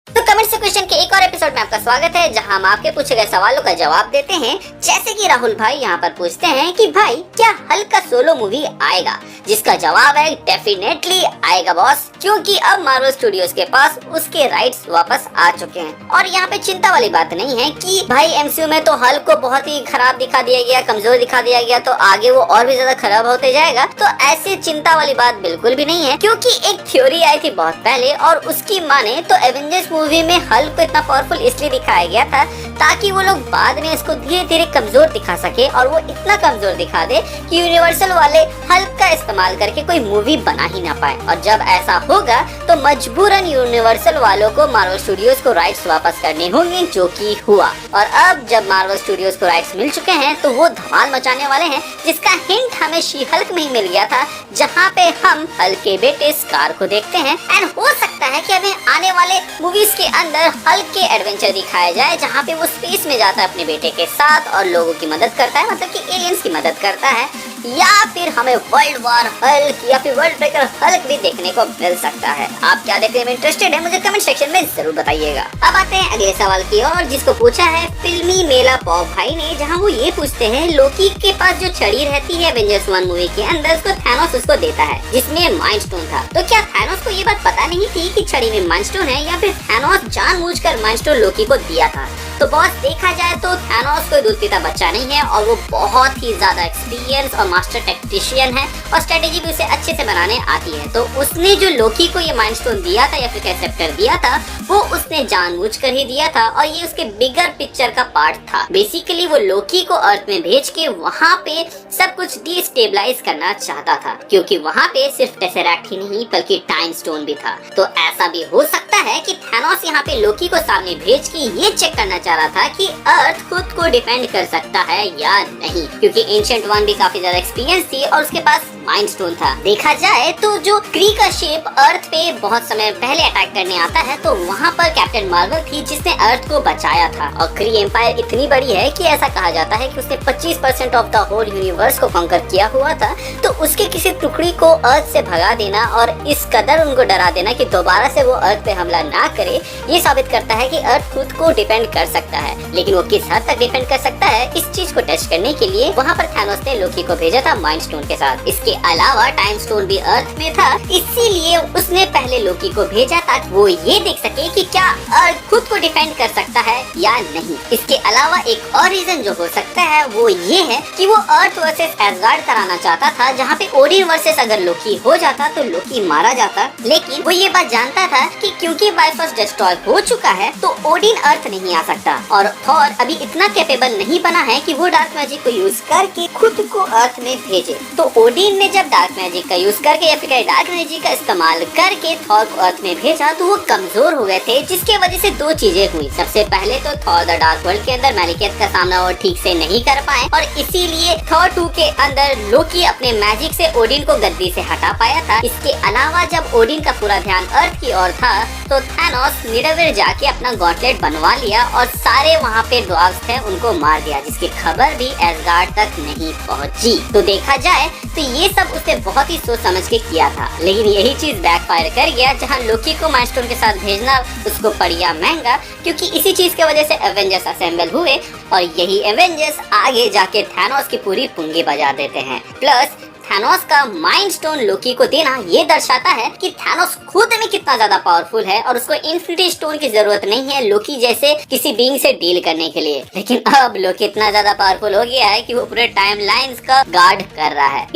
तो कमेंट से क्वेश्चन के एक और एपिसोड में आपका स्वागत है, जहां हम आपके पूछे गए सवालों का जवाब देते हैं। जैसे कि राहुल भाई यहाँ पर पूछते हैं कि भाई क्या हल्क का सोलो मूवी आएगा, जिसका जवाब है डेफिनेटली आएगा बॉस, क्योंकि अब मार्वल स्टूडियोज के पास उसके राइट्स वापस आ चुके हैं। और यहाँ पे चिंता वाली बात नहीं है कि भाई एमसीयू में तो हल्क को बहुत ही खराब दिखा दिया गया, कमजोर दिखा दिया गया, तो आगे वो और भी ज्यादा खराब होते जाएगा। तो ऐसी चिंता वाली बात बिल्कुल भी नहीं है, क्योंकि एक थ्योरी आई थी बहुत पहले और उसकी माने तो एवेंजर्स मूवी में हल्क को इतना पावरफुल इसलिए दिखाया गया था ताकि वो लोग बाद में इसको धीरे धीरे कमजोर दिखा सके, और वो इतना कमजोर दिखा दे कि यूनिवर्सल वाले हल्क का इस्तेमाल करके कोई मूवी बना ही ना पाए। और जब ऐसा होगा तो मजबूरन यूनिवर्सल वालों को मार्वल स्टूडियोज को राइट्स वापस करने होंगे, जो कि हुआ। और अब जब मार्वल स्टूडियोज को राइट्स मिल चुके हैं तो वो धमाल मचाने वाले हैं, जिसका हिंट हमें शी हल्क में ही मिल गया था, जहाँ पे हम हल्क के बेटे स्कार को देखते हैं। एंड हो सकता है कि हमें आने वाले मूवीज के अंदर हल्क के एडवेंचर दिखाया जाए, जहाँ पे वो स्पेस में जाता है अपने बेटे के साथ और लोगों की मदद करता है, मतलब कि एलियंस की मदद करता है। या फिर हमें वर्ल्ड वॉर हल्क या फिर वर्ल्ड ब्रेकर हल्क भी देखने को मिल सकता है। आप क्या देखने में इंटरेस्टेड है, मुझे कमेंट सेक्शन में जरूर बताइएगा। अब आते हैं अगले सवाल की ओर, जिसको पूछा है फिल्मी मेला पॉप भाई ने, जहां वो ये पूछते हैं लोकी के पास जो छड़ी रहती है एवेंजर्स 1 मूवी के अंदर, उसको थैनोस उसको देता है, जिसमें माइंड स्टोन था। तो क्या थैनोस को ये बात पता नहीं थी कि छड़ी में माइंड स्टोन है, या फिर थैनोस जानबूझकर माइंड स्टोन लोकी को दिया था? तो बॉस देखा जाए तो थैनोस कोई दूध पीता बच्चा नहीं है, और वो बहुत ही ज्यादा एक्सपीरियंस और मास्टर टेक्टिशियन है, और स्ट्रेटेजी भी उसे अच्छे से बनाने आती है। तो उसने जो लोकी को ये माइंड स्टोन दिया था या फिर कैसेप्टर दिया था, वो उसने जानबूझकर ही दिया था, और ये उसके बिगर पिक्चर का पार्ट था। बेसिकली वो लोकी को अर्थ में भेज के वहाँ पे सब कुछ डिस्टेबलाइज करना चाहता था, क्योंकि वहाँ पे सिर्फ टेसरैक्ट ही नहीं बल्कि टाइम स्टोन भी था। तो ऐसा भी हो सकता है कि थैनोस यहाँ पे लोकी को सामने भेज के ये चेक करना चाह रहा था कि अर्थ खुद को डिफेंड कर सकता है या नहीं, क्योंकि एंशिएंट वन भी काफी ज्यादा एक्सपीरियंस थी और उसके पास माइंड स्टोन था। देखा जाए तो जो क्री का शेप अर्थ पे बहुत समय पहले अटैक करने आता है, तो वहाँ पर कैप्टन मार्वल थी जिसने अर्थ को बचाया था। और क्री एम्पायर इतनी बड़ी है कि ऐसा कहा जाता है कि उसने 25% ऑफ द होल यूनिवर्स को कॉन्कर किया हुआ था। तो उसके किसी टुकड़ी को अर्थ से भगा देना और इस कदर उनको डरा देना कि दोबारा से वो अर्थ पे हमला ना करे, ये साबित करता है कि अर्थ खुद को डिफेंड कर सकता है। लेकिन वो किस हद तक डिफेंड कर सकता है, इस चीज को टेस्ट करने के लिए वहाँ पर थैनोस ने लोकी को भेजा था माइंड स्टोन के साथ। इसके अलावा टाइम स्टोन भी अर्थ में था, इसीलिए उसने पहले लोकी को भेजा ताकि वो ये देख सके कि क्या अर्थ खुद को डिफेंड कर सकता है या नहीं। इसके अलावा एक और रीजन जो हो सकता है वो ये है कि वो अर्थ वर्सेस एसगार्ड कराना चाहता था, जहाँ पे ओडिन वर्सेस अगर लोकी हो जाता तो लोकी मारा जाता। लेकिन वो ये बात जानता था कि क्योंकि बाइफर्स डिस्ट्रॉय हो चुका है तो ओडिन अर्थ नहीं आ सकता, और थॉर अभी इतना कैपेबल नहीं बना है कि वो डार्क मैजिक को यूज करके खुद को अर्थ में भेजे। तो ओडिन ने जब डार्क मैजिक का यूज करके या फिर डार्क मैजिक का इस्तेमाल करके थॉर को अर्थ में भेजा, तो वो कमजोर हो गए थे, जिसके वजह से दो चीजें हुई। सबसे पहले तो थॉर द डार्क वर्ल्ड के अंदर मैलिकेथ का सामना और ठीक से नहीं कर पाए, और इसीलिए थॉर 2 के अंदर लोकी अपने मैजिक से ओडिन को गद्दी से हटा पाया था। इसके अलावा जब ओडिन का पूरा ध्यान अर्थ की ओर था तो थैनोस निडवेयर जाके अपना गॉन्टलेट बनवा लिया और सारे वहाँ पे ड्वार्फ्स थे उनको मार दिया, जिसकी खबर भी एसगार्ड तक नहीं पहुँची। तो देखा जाए तो ये सब उसने बहुत ही सोच समझ के किया था, लेकिन यही चीज बैकफायर कर गया, जहाँ लोकी को माइंड स्टोन के साथ भेजना उसको पड़िया महंगा, क्योंकि इसी चीज की वजह से एवेंजर्स असेंबल हुए, और यही एवेंजर्स आगे जाके थैनोस की पूरी पुंगी बजा देते हैं। प्लस थैनोस का माइंड स्टोन लोकी को देना ये दर्शाता है कि थैनोस खुद में कितना ज्यादा पावरफुल है, और उसको इन्फिनिटी स्टोन की जरूरत नहीं है लोकी जैसे किसी बीइंग से डील करने के लिए। लेकिन अब लोकी इतना ज्यादा पावरफुल हो गया है कि वो पूरे टाइम लाइन्स का गार्ड कर रहा है।